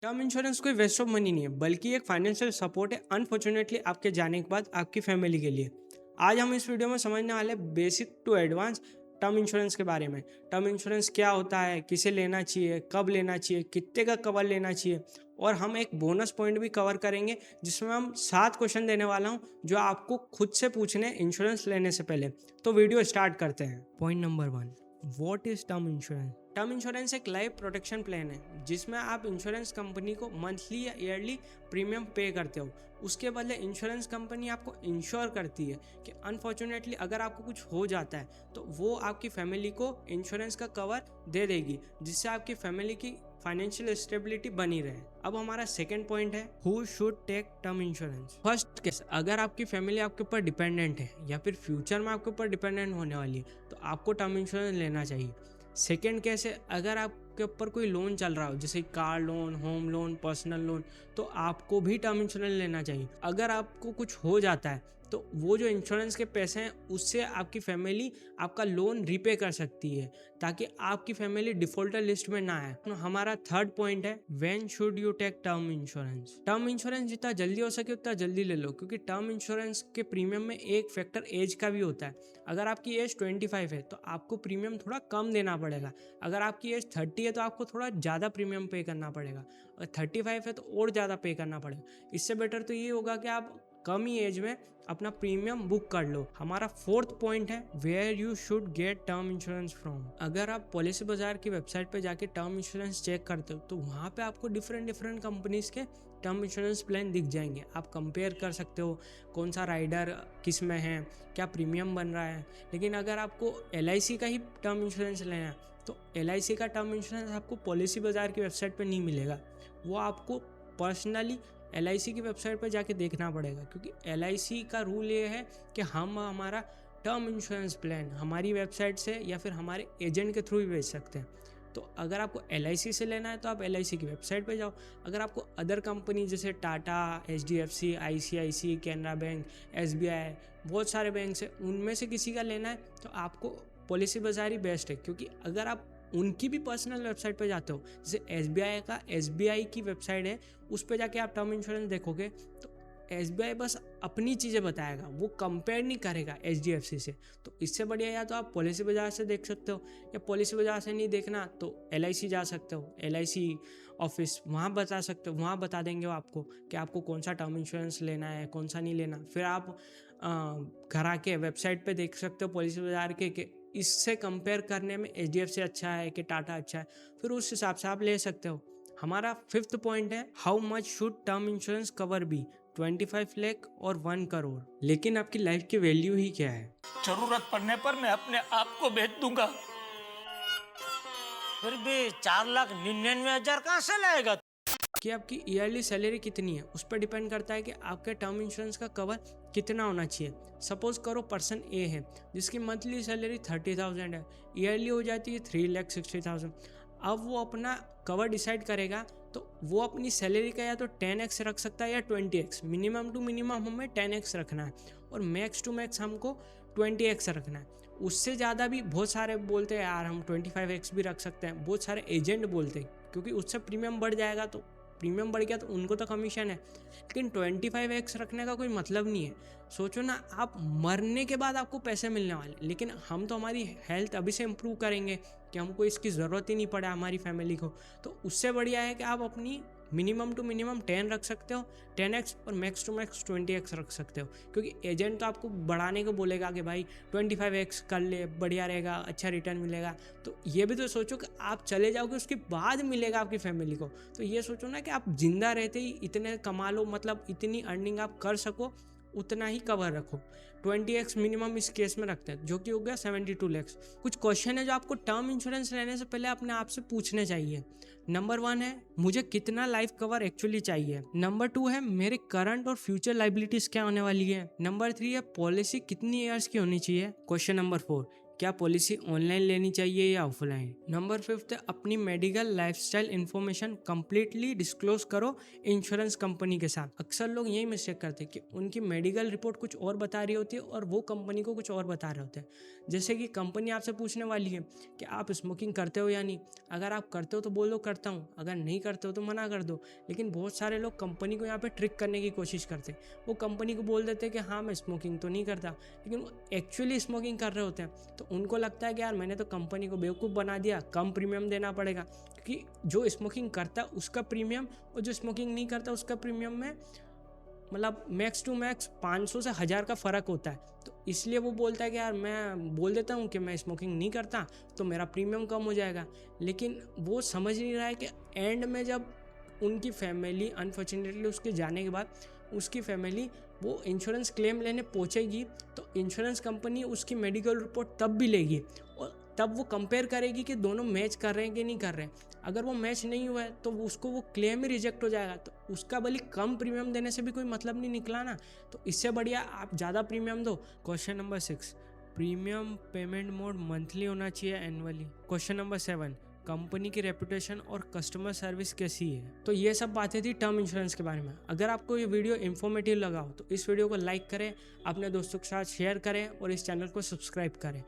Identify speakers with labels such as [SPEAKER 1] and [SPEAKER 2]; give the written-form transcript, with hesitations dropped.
[SPEAKER 1] Term insurance कोई waste of money नहीं है, बल्कि एक फाइनेंशियल सपोर्ट है, अनफॉर्चुनेटली आपके जाने के बाद आपकी फैमिली के लिए। आज हम इस वीडियो में समझने वाले basic to advance term insurance के बारे में। टर्म इंश्योरेंस क्या होता है, किसे लेना चाहिए, कब लेना चाहिए, कितने का कवर लेना चाहिए, और हम एक बोनस पॉइंट भी कवर करेंगे जिसमें हम 7 क्वेश्चन देने वाला हूं जो आपको खुद से पूछने इंश्योरेंस लेने से पहले। तो वीडियो स्टार्ट करते हैं। Point number 1, what is term insurance? Term insurance एक लाइफ प्रोटेक्शन प्लान है जिसमें आप इंश्योरेंस कंपनी को मंथली या ईयरली प्रीमियम पे करते हो। उसके बदले इंश्योरेंस कंपनी आपको इंश्योर करती है कि अनफॉर्चुनेटली अगर आपको कुछ हो जाता है तो वो आपकी फैमिली को इंश्योरेंस का कवर दे देगी, जिससे आपकी फैमिली की फाइनेंशियल स्टेबिलिटी बनी रहे। अब हमारा सेकंड पॉइंट है, who should take term insurance. First case, अगर आपकी फैमिली आपके ऊपर डिपेंडेंट है या फिर फ्यूचर में आपके ऊपर डिपेंडेंट होने वाली है तो आपको टर्म इंश्योरेंस लेना चाहिए। सेकेंड केस है, अगर आपके ऊपर कोई लोन चल रहा हो जैसे car loan, home loan, personal loan, तो आपको भी टर्म इंश्योरेंस लेना चाहिए। अगर आपको कुछ हो जाता है तो वो जो इंश्योरेंस के पैसे हैं उससे आपकी फैमिली आपका लोन रीपे कर सकती है, ताकि आपकी फैमिली डिफॉल्टर लिस्ट में ना आए। तो हमारा थर्ड पॉइंट है, when should you take term insurance. Term insurance जितना जल्दी हो सके उतना जल्दी ले लो, क्योंकि टर्म इंश्योरेंस के प्रीमियम में एक फैक्टर एज का भी होता है। अगर आपकी एज 25 है तो आपको प्रीमियम थोड़ा कम देना पड़ेगा। अगर आपकी एज 30 है तो आपको थोड़ा ज़्यादा प्रीमियम पे करना पड़ेगा। अगर 35 है तो और ज़्यादा पे करना पड़ेगा। इससे बेटर तो ये होगा कि आप कम ही एज में अपना प्रीमियम बुक कर लो। हमारा फोर्थ पॉइंट है, where you should get term insurance from. अगर आप पॉलिसी बाजार की वेबसाइट पे जाके टर्म इंश्योरेंस चेक करते हो तो वहाँ पे आपको डिफरेंट कंपनीज के टर्म इंश्योरेंस प्लान दिख जाएंगे। आप कंपेयर कर सकते हो कौन सा राइडर किस में है, क्या प्रीमियम बन रहा है। लेकिन अगर आपको LIC का ही टर्म इंश्योरेंस लेना है तो LIC का टर्म इंश्योरेंस आपको पॉलिसी बाजार की वेबसाइट पे नहीं मिलेगा। वो आपको पर्सनली LIC की वेबसाइट पर जाके देखना पड़ेगा, क्योंकि LIC का रूल ये है कि हम हमारा टर्म इंश्योरेंस प्लान हमारी वेबसाइट से या फिर हमारे एजेंट के थ्रू ही बेच सकते हैं। तो अगर आपको LIC से लेना है तो आप LIC की वेबसाइट पे जाओ। अगर आपको अदर कंपनी जैसे Tata, HDFC, ICICI, Canara bank, SBI, बहुत सारे बैंक है, उनमें से किसी का लेना है तो आपको पॉलिसी बाजार ही बेस्ट है। क्योंकि अगर आप उनकी भी पर्सनल वेबसाइट पे जाते हो, जैसे SBI का SBI की वेबसाइट है, उस पे जाके आप टर्म इंश्योरेंस देखोगे तो SBI बस अपनी चीज़ें बताएगा, वो कंपेयर नहीं करेगा HDFC से। तो इससे बढ़िया या तो आप पॉलिसी बाजार से देख सकते हो, या पॉलिसी बाजार से नहीं देखना तो LIC जा सकते हो, LIC ऑफिस वहाँ बता सकते हो, वहाँ बता देंगे वो आपको कि आपको कौन सा टर्म इंश्योरेंस लेना है, कौन सा नहीं लेना। फिर आप घर आके वेबसाइट पे देख सकते हो पॉलिसी बाजार के कि इससे कंपेयर करने में HDFC अच्छा है कि टाटा अच्छा है, फिर उस हिसाब से आप ले सकते हो। हमारा फिफ्थ पॉइंट है, how much should term insurance cover be, 25 lakh और 1 करोड़। लेकिन आपकी लाइफ की वैल्यू ही क्या है?
[SPEAKER 2] जरूरत पड़ने पर मैं अपने आप को बेच दूंगा, फिर भी 4,99,000 कहाँ से लाएगा?
[SPEAKER 1] कि आपकी ईयरली सैलरी कितनी है उस पर डिपेंड करता है कि आपके टर्म इंश्योरेंस का कवर कितना होना चाहिए। सपोज करो पर्सन A है जिसकी मंथली सैलरी 30,000 है, ईयरली हो जाती है 3,60,000। अब वो अपना कवर डिसाइड करेगा तो वो अपनी सैलरी का या तो 10x रख सकता है या 20x। मिनिमम टू मिनिमम हमें 10x रखना है और मैक्स टू मैक्स हमको 20x रखना है। उससे ज़्यादा भी बहुत सारे बोलते हैं यार हम 25x भी रख सकते हैं, बहुत सारे एजेंट बोलते हैं, क्योंकि उससे प्रीमियम बढ़ जाएगा। तो प्रीमियम बढ़ गया तो उनको तो कमीशन है, लेकिन 25x रखने का कोई मतलब नहीं है। सोचो ना, आप मरने के बाद आपको पैसे मिलने वाले, लेकिन हम तो हमारी हेल्थ अभी से इम्प्रूव करेंगे कि हमको इसकी ज़रूरत ही नहीं पड़े हमारी फैमिली को। तो उससे बढ़िया है कि आप अपनी मिनिमम टू मिनिमम 10 रख सकते हो, 10x, और मैक्स टू मैक्स 20x रख सकते हो। क्योंकि एजेंट तो आपको बढ़ाने को बोलेगा कि भाई 25x कर ले, बढ़िया रहेगा, अच्छा रिटर्न मिलेगा। तो ये भी तो सोचो कि आप चले जाओगे उसके बाद मिलेगा आपकी फैमिली को। तो ये सोचो ना कि आप जिंदा रहते ही इतने कमा लो, मतलब इतनी अर्निंग आप कर सको, उतना ही कवर रखो। 20x मिनिमम इस केस में रखते हैं, जो कि हो गया 72 लाख। कुछ क्वेश्चन है जो आपको टर्म इंश्योरेंस लेने से पहले अपने आप से पूछने चाहिए। नंबर 1 है, मुझे कितना लाइफ कवर एक्चुअली चाहिए। नंबर 2 है, मेरे करंट और फ्यूचर लाइबिलिटीज क्या होने वाली है। नंबर 3 है, पॉलिसी कितनी ईयर्स की होनी चाहिए। क्वेश्चन नंबर 4, क्या पॉलिसी ऑनलाइन लेनी चाहिए या ऑफलाइन। नंबर 5 है अपनी medical lifestyle information completely disclose करो इंश्योरेंस कंपनी के साथ। अक्सर लोग यही मिस्टेक करते हैं कि उनकी मेडिकल रिपोर्ट कुछ और बता रही होती है और वो कंपनी को कुछ और बता रहे होते हैं। जैसे कि कंपनी आपसे पूछने वाली है कि आप स्मोकिंग करते हो या नहीं। अगर आप करते हो तो बोलो करता हूँ, अगर नहीं करते हो तो मना कर दो। लेकिन बहुत सारे लोग कंपनी को यहाँ पे ट्रिक करने की कोशिश करते हैं। वो कंपनी को बोल देते हैं कि हाँ मैं स्मोकिंग तो नहीं करता, लेकिन वो एक्चुअली स्मोकिंग कर रहे होते हैं। तो उनको लगता है कि यार मैंने तो कंपनी को बेवकूफ़ बना दिया, कम प्रीमियम देना पड़ेगा, क्योंकि जो स्मोकिंग करता है उसका प्रीमियम और जो स्मोकिंग नहीं करता उसका प्रीमियम में मतलब मैक्स टू मैक्स 500 से 1000 का फ़र्क होता है। तो इसलिए वो बोलता है कि यार मैं बोल देता हूँ कि मैं स्मोकिंग नहीं करता तो मेरा प्रीमियम कम हो जाएगा। लेकिन वो समझ नहीं रहा है कि एंड में जब उनकी फैमिली अनफॉर्चुनेटली उसके जाने के बाद उसकी फैमिली वो इंश्योरेंस क्लेम लेने पहुंचेगी तो इंश्योरेंस कंपनी उसकी मेडिकल रिपोर्ट तब भी लेगी और तब वो कंपेयर करेगी कि दोनों मैच कर रहे हैं कि नहीं कर रहे हैं। अगर वो मैच नहीं हुआ है तो उसको वो क्लेम ही रिजेक्ट हो जाएगा। तो उसका भले कम प्रीमियम देने से भी कोई मतलब नहीं निकला ना। तो इससे बढ़िया आप ज़्यादा प्रीमियम दो। Question number 6, premium payment mode monthly होना चाहिए एनुअली। क्वेश्चन नंबर 7, कंपनी की रेपुटेशन और कस्टमर सर्विस कैसी है। तो ये सब बातें थी टर्म इंश्योरेंस के बारे में। अगर आपको ये वीडियो इन्फॉर्मेटिव लगा हो तो इस वीडियो को लाइक करें, अपने दोस्तों के साथ शेयर करें और इस चैनल को सब्सक्राइब करें।